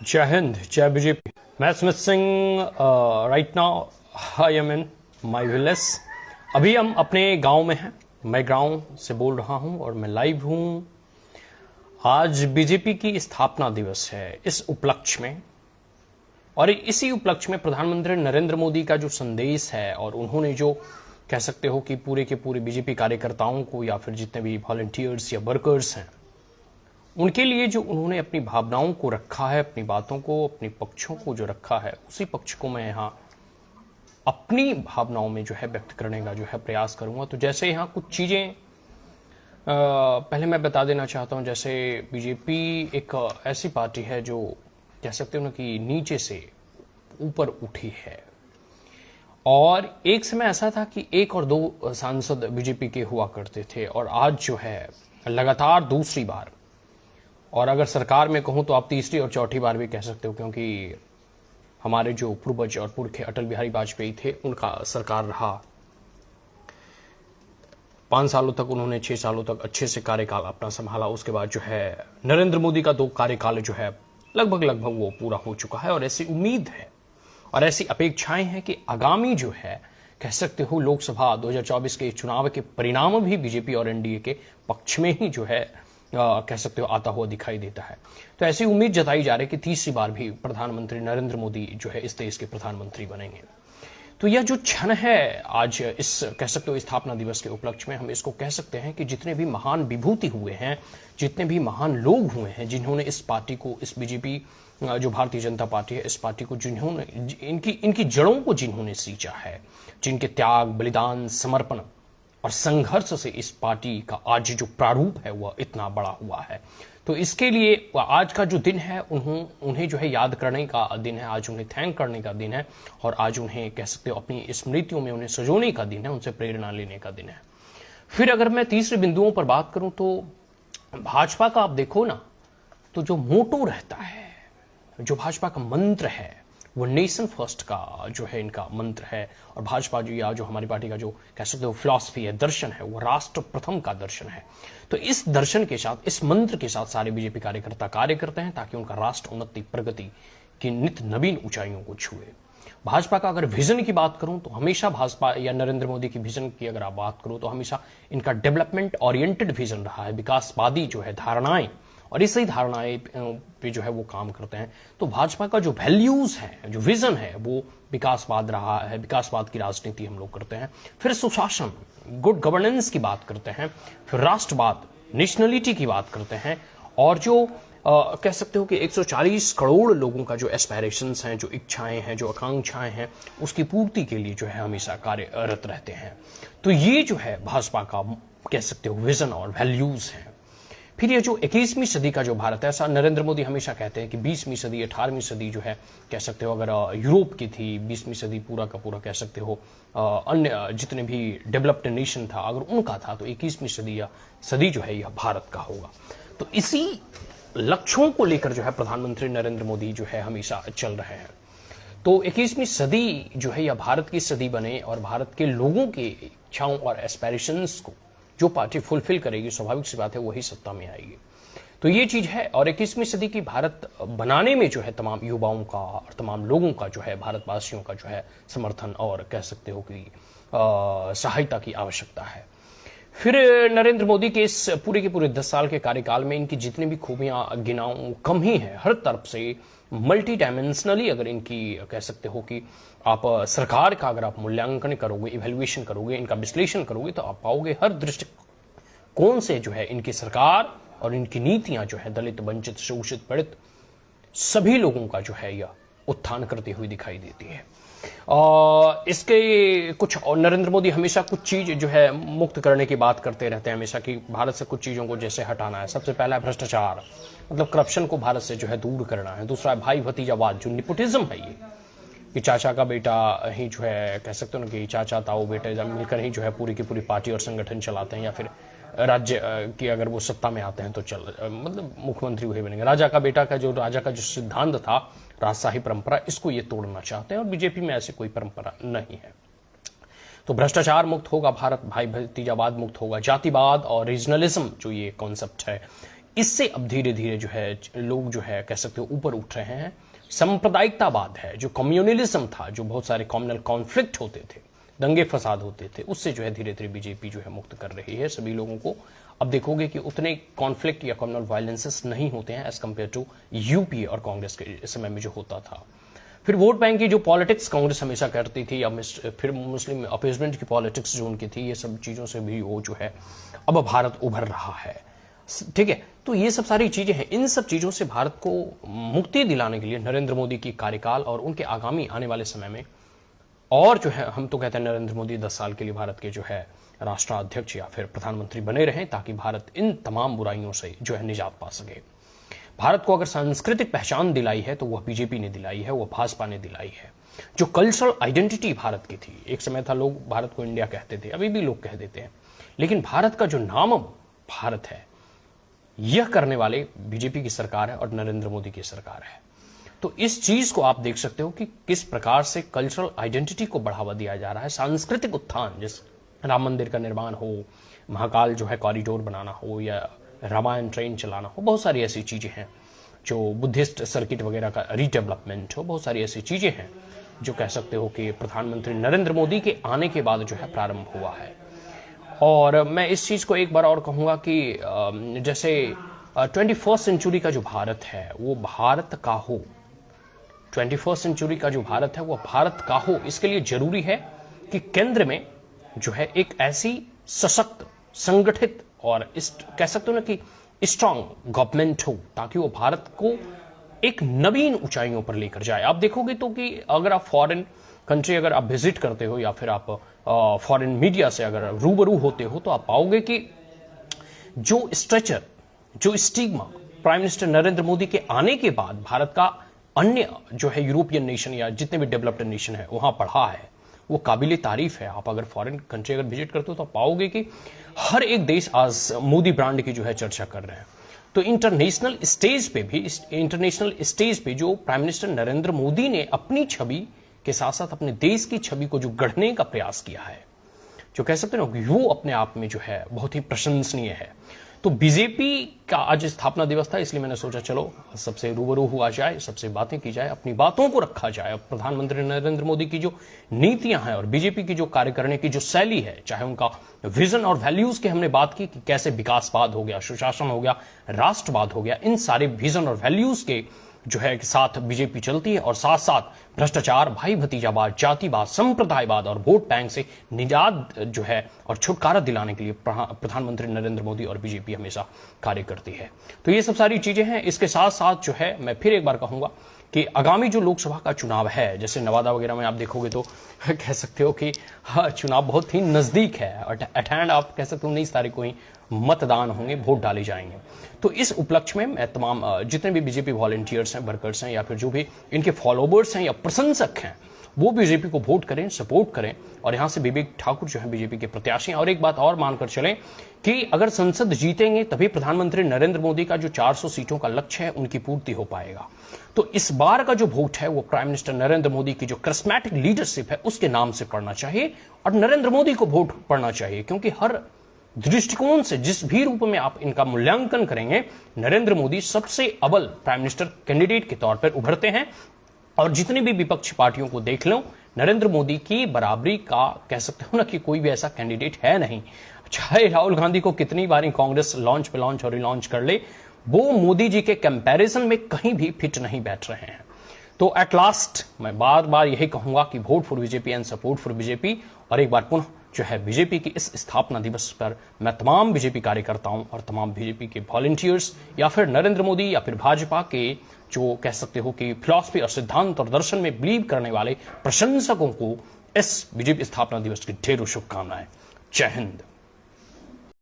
जय हिंद, जय बीजेपी। मैं Smith Singh. Right now I am in my village. अभी हम अपने गांव में हैं। मैं गांव से बोल रहा हूं और मैं लाइव हूं। आज बीजेपी की स्थापना दिवस है। इस उपलक्ष्य में और इसी उपलक्ष्य में प्रधानमंत्री नरेंद्र मोदी का जो संदेश है और उन्होंने जो कह सकते हो कि पूरे के पूरे बीजेपी कार्यकर्ताओं को या फिर जितने भी वॉलंटियर्स या वर्कर्स हैं उनके लिए जो उन्होंने अपनी भावनाओं को रखा है, अपनी बातों को, अपने पक्षों को जो रखा है, उसी पक्ष को मैं यहाँ अपनी भावनाओं में जो है व्यक्त करने का जो है प्रयास करूंगा। तो जैसे यहाँ कुछ चीजें पहले मैं बता देना चाहता हूं। जैसे बीजेपी एक ऐसी पार्टी है जो कह सकते हो ना कि नीचे से ऊपर उठी है। और एक समय ऐसा था कि एक और दो सांसद बीजेपी के हुआ करते थे और आज जो है लगातार दूसरी बार, और अगर सरकार में कहूं तो आप तीसरी और चौथी बार भी कह सकते हो, क्योंकि हमारे जो पूर्वज और पुरखे अटल बिहारी वाजपेयी थे उनका सरकार रहा 5 सालों तक, उन्होंने 6 सालों तक अच्छे से कार्यकाल अपना संभाला। उसके बाद जो है नरेंद्र मोदी का 2 कार्यकाल जो है लगभग वो पूरा हो चुका है। और ऐसी उम्मीद है और ऐसी अपेक्षाएं हैं कि आगामी जो है कह सकते हो लोकसभा 2024 के चुनाव के परिणाम भी बीजेपी और एनडीए के पक्ष में ही जो है कह सकते हो आता हुआ दिखाई देता है। तो ऐसी उम्मीद जताई जा रही है कि तीसरी बार भी प्रधानमंत्री नरेंद्र मोदी जो है इस देश के प्रधानमंत्री बनेंगे। तो यह जो क्षण है आज इस कह सकते हो स्थापना दिवस के उपलक्ष्य में, हम इसको कह सकते हैं कि जितने भी महान विभूति हुए हैं, जितने भी महान लोग हुए हैं जिन्होंने इस पार्टी को, इस बीजेपी जो भारतीय जनता पार्टी है, इस पार्टी को जिन्होंने इनकी जड़ों को जिन्होंने सींचा है, जिनके त्याग, बलिदान, समर्पण और संघर्ष से इस पार्टी का आज जो प्रारूप है वह इतना बड़ा हुआ है। तो इसके लिए आज का जो दिन है उन्हें जो है याद करने का दिन है, आज उन्हें थैंक करने का दिन है और आज उन्हें कह सकते हो अपनी स्मृतियों में उन्हें सजोने का दिन है, उनसे प्रेरणा लेने का दिन है। फिर अगर मैं तीसरे बिंदुओं पर बात करूं तो भाजपा का आप देखो ना, तो जो मोटो रहता है, जो भाजपा का मंत्र है वो नेशन फर्स्ट का जो है इनका मंत्र है। और भाजपा जो या जो हमारी पार्टी का जो कह सकते हो फिलॉसफी है, दर्शन है, वो राष्ट्र प्रथम का दर्शन है। तो इस दर्शन के साथ, इस मंत्र के साथ सारे बीजेपी कार्यकर्ता कार्य करते हैं ताकि उनका राष्ट्र उन्नति, प्रगति की नित नवीन ऊंचाइयों को छुए। भाजपा का अगर विजन की बात करूं तो हमेशा भाजपा या नरेंद्र मोदी की विजन की अगर आप बात करो तो हमेशा इनका डेवलपमेंट ओरिएंटेड विजन रहा है, विकासवादी जो है धारणाएं, और इसी धारणाएं पे जो है वो काम करते हैं। तो भाजपा का जो वैल्यूज है, जो विजन है, वो विकासवाद रहा है, विकासवाद की राजनीति हम लोग करते हैं। फिर सुशासन, गुड गवर्नेंस की बात करते हैं, फिर राष्ट्रवाद, नेशनलिटी की बात करते हैं, और जो कह सकते हो कि 140 करोड़ लोगों का जो एस्पायरेशंस हैं, जो इच्छाएं हैं, जो आकांक्षाएं हैं, उसकी पूर्ति के लिए जो है हमेशा कार्यरत रहते हैं। तो ये जो है भाजपा का कह सकते हो विजन और वैल्यूज हैं। फिर ये जो 21वीं सदी का जो भारत है, ऐसा नरेंद्र मोदी हमेशा कहते हैं कि 20वीं सदी, 18वीं सदी जो है कह सकते हो अगर यूरोप की थी, 20वीं सदी पूरा का पूरा कह सकते हो अन्य जितने भी डेवलप्ड नेशन था अगर उनका था, तो 21वीं सदी या सदी जो है यह भारत का होगा। तो इसी लक्ष्यों को लेकर जो है प्रधानमंत्री नरेंद्र मोदी जो है हमेशा चल रहे हैं। तो 21वीं सदी जो है यह भारत की सदी बने और भारत के लोगों की इच्छाओं और एस्पायरेशंस को जो पार्टी फुलफिल करेगी, स्वाभाविक सी बात है वही सत्ता में आएगी। तो ये चीज है। और 21वीं सदी की भारत बनाने में जो है तमाम युवाओं का और तमाम लोगों का जो है, भारतवासियों का जो है समर्थन और कह सकते हो कि सहायता की आवश्यकता है। फिर नरेंद्र मोदी के इस पूरे के पूरे 10 साल के कार्यकाल में इनकी जितनी भी खूबियां गिनाऊं कम ही है। हर तरफ से मल्टी डायमेंशनली अगर इनकी कह सकते हो कि आप सरकार का अगर आप मूल्यांकन करोगे, इवैल्यूएशन करोगे, इनका विश्लेषण करोगे, तो आप पाओगे हर दृष्टिकोण से जो है इनकी सरकार और इनकी नीतियां जो है दलित, वंचित, शोषित, पीड़ित सभी लोगों का जो है यह उत्थान करती हुई दिखाई देती है। इसके कुछ और नरेंद्र मोदी हमेशा कुछ चीज जो है मुक्त करने की बात करते रहते हैं हमेशा, कि भारत से कुछ चीजों को जैसे हटाना है। सबसे पहला है भ्रष्टाचार, मतलब करप्शन को भारत से जो है दूर करना है। दूसरा है भाई भतीजावाद, जो निपोटिज्म है ये, कि चाचा का बेटा ही जो है कह सकते हो ना कि चाचा ताऊ बेटे जब मिलकर ही जो है पूरी की पूरी पार्टी और संगठन चलाते हैं, या फिर राज्य की अगर वो सत्ता में आते हैं तो मतलब मुख्यमंत्री वही बनेंगे। राजा का बेटा का जो सिद्धांत था, राजशाही परंपरा, इसको ये तोड़ना चाहते हैं और बीजेपी में ऐसी कोई परंपरा नहीं है। तो भ्रष्टाचार मुक्त होगा भारत, भाई भतीजावाद मुक्त होगा, जातिवाद और रीजनलिज्म जो ये कॉन्सेप्ट है इससे अब धीरे धीरे जो है लोग जो है कह सकते हो ऊपर उठ रहे हैं। सांप्रदायिकतावाद है, जो कम्युनलिज्म था, जो बहुत सारे कम्युनल कॉन्फ्लिक्ट होते थे, दंगे फसाद होते थे, उससे जो है धीरे धीरे बीजेपी जो है मुक्त कर रही है सभी लोगों को। अब देखोगे कि उतने कॉन्फ्लिक्ट या कम्युनल वायलेंसेस नहीं होते हैं एज कम्पेयर टू यूपीए और कांग्रेस के समय में जो होता था। फिर वोट बैंक की जो पॉलिटिक्स कांग्रेस हमेशा करती थी, या फिर मुस्लिम अपीजमेंट की पॉलिटिक्स जो उनकी थी, ये सब चीजों से भी वो जो है अब भारत उभर रहा है। ठीक है, तो ये सब सारी चीजें हैं। इन सब चीजों से भारत को मुक्ति दिलाने के लिए नरेंद्र मोदी की कार्यकाल और उनके आगामी आने वाले समय में, और जो है हम तो कहते हैं नरेंद्र मोदी 10 साल के लिए भारत के जो है राष्ट्राध्यक्ष या फिर प्रधानमंत्री बने रहें, ताकि भारत इन तमाम बुराइयों से जो है निजात पा सके। भारत को अगर सांस्कृतिक पहचान दिलाई है तो वह बीजेपी ने दिलाई है, वह भाजपा ने दिलाई है। जो कल्चरल आइडेंटिटी भारत की थी, एक समय था लोग भारत को इंडिया कहते थे, अभी भी लोग कह देते हैं, लेकिन भारत का जो नाम भारत है, यह करने वाले बीजेपी की सरकार है और नरेंद्र मोदी की सरकार है। तो इस चीज को आप देख सकते हो कि किस प्रकार से कल्चरल आइडेंटिटी को बढ़ावा दिया जा रहा है। सांस्कृतिक उत्थान, जिस राम मंदिर का निर्माण हो, महाकाल जो है कॉरिडोर बनाना हो, या रामायण ट्रेन चलाना हो, बहुत सारी ऐसी चीजें हैं। जो बुद्धिस्ट सर्किट वगैरह का रीडेवलपमेंट हो, बहुत सारी ऐसी चीजें हैं जो कह सकते हो कि प्रधानमंत्री नरेंद्र मोदी के आने के बाद जो है प्रारंभ हुआ है। और मैं इस चीज को एक बार और कहूंगा कि जैसे 21st सेंचुरी का जो भारत है वो भारत का हो, 21st सेंचुरी का जो भारत है वो भारत का हो, इसके लिए जरूरी है कि केंद्र में जो है एक ऐसी सशक्त, संगठित और कह सकते हो ना कि स्ट्रांग गवर्नमेंट हो, ताकि वो भारत को एक नवीन ऊंचाइयों पर लेकर जाए। आप देखोगे तो कि अगर आप फॉरेन कंट्री अगर आप विजिट करते हो, या फिर आप फॉरेन मीडिया से अगर रूबरू होते हो, तो आप पाओगे कि जो स्ट्रेचर, जो stigma prime minister Narendra Modi के आने के बाद भारत का अन्य जो है यूरोपियन नेशन या जितने भी डेवलप्ड नेशन है वहां पढ़ा है, वो काबिले तारीफ है। आप अगर फॉरेन कंट्री अगर विजिट करते हो तो आप पाओगे कि हर एक देश आज मोदी ब्रांड की जो है चर्चा कर रहे हैं। तो इंटरनेशनल स्टेज पे जो प्राइम मिनिस्टर नरेंद्र मोदी ने अपनी छवि के साथ साथ अपने देश की छवि को जो गढ़ने का प्रयास किया है, जो कह सकते हैं वो अपने आप में जो है बहुत ही प्रशंसनीय है। तो बीजेपी का आज स्थापना दिवस था, इसलिए मैंने सोचा चलो सबसे रूबरू हुआ जाए, सबसे बातें की जाए, अपनी बातों को रखा जाए। प्रधानमंत्री नरेंद्र मोदी की जो नीतियां हैं और बीजेपी की जो कार्य करने की जो शैली है, चाहे उनका विजन और वैल्यूज की हमने बात की कि कैसे विकासवाद हो गया, सुशासन हो गया, राष्ट्रवाद हो गया, इन सारे विजन और वैल्यूज के जो है साथ बीजेपी चलती है, और साथ साथ भ्रष्टाचार, भाई भतीजावाद, जातिवाद, संप्रदायवाद और वोट बैंक से निजात जो है और छुटकारा दिलाने के लिए प्रधानमंत्री नरेंद्र मोदी और बीजेपी हमेशा कार्य करती है। तो ये सब सारी चीजें हैं। इसके साथ साथ जो है मैं फिर एक बार कहूंगा कि आगामी जो लोकसभा का चुनाव है, जैसे नवादा वगैरह में आप देखोगे तो कह सकते हो कि चुनाव बहुत ही नजदीक है, एट हैंड आप कह सकते हो 19 तारीख को ही मतदान होंगे, वोट डाले जाएंगे। तो इस उपलक्ष्य में मैं तमाम जितने भी बीजेपी वॉलंटियर्स हैं, वर्कर्स हैं, या फिर जो भी इनके फॉलोवर्स हैं या प्रशंसक हैं, वो बीजेपी को वोट करें, सपोर्ट करें, और यहां से विवेक ठाकुर जो है बीजेपी के प्रत्याशी हैं। और एक बात और मानकर चलें कि अगर संसद जीतेंगे तभी प्रधानमंत्री नरेंद्र मोदी का जो 400 सीटों का लक्ष्य है उनकी पूर्ति हो पाएगा। तो इस बार का जो वोट है वो प्राइम मिनिस्टर नरेंद्र मोदी की जो करिस्मेटिक लीडरशिप है उसके नाम से पड़ना चाहिए, और नरेंद्र मोदी को वोट पड़ना चाहिए, क्योंकि हर दृष्टिकोण से जिस भी रूप में आप इनका मूल्यांकन करेंगे, नरेंद्र मोदी सबसे अव्वल प्राइम मिनिस्टर कैंडिडेट के तौर पर उभरते हैं। और जितनी भी विपक्षी पार्टियों को देख लो, नरेंद्र मोदी की बराबरी का कह सकते हो ना कि कोई भी ऐसा कैंडिडेट है नहीं। चाहे राहुल गांधी को कितनी बार कांग्रेस लॉन्च पे लॉन्च और रिलॉन्च कर ले, वो मोदी जी के कंपैरिजन में कहीं भी फिट नहीं बैठ रहे हैं। तो एट लास्ट मैं बार बार यही कहूंगा कि vote for BJP and support for BJP. और एक बार पुनः जो है बीजेपी की इस स्थापना दिवस पर मैं तमाम बीजेपी कार्यकर्ताओं और तमाम बीजेपी के वॉलंटियर्स या फिर नरेंद्र मोदी या फिर भाजपा के जो कह सकते हो कि फिलॉसफी और सिद्धांत और दर्शन में बिलीव करने वाले प्रशंसकों को इस बीजेपी स्थापना दिवस की ढेरों शुभकामनाएं। जय हिंद।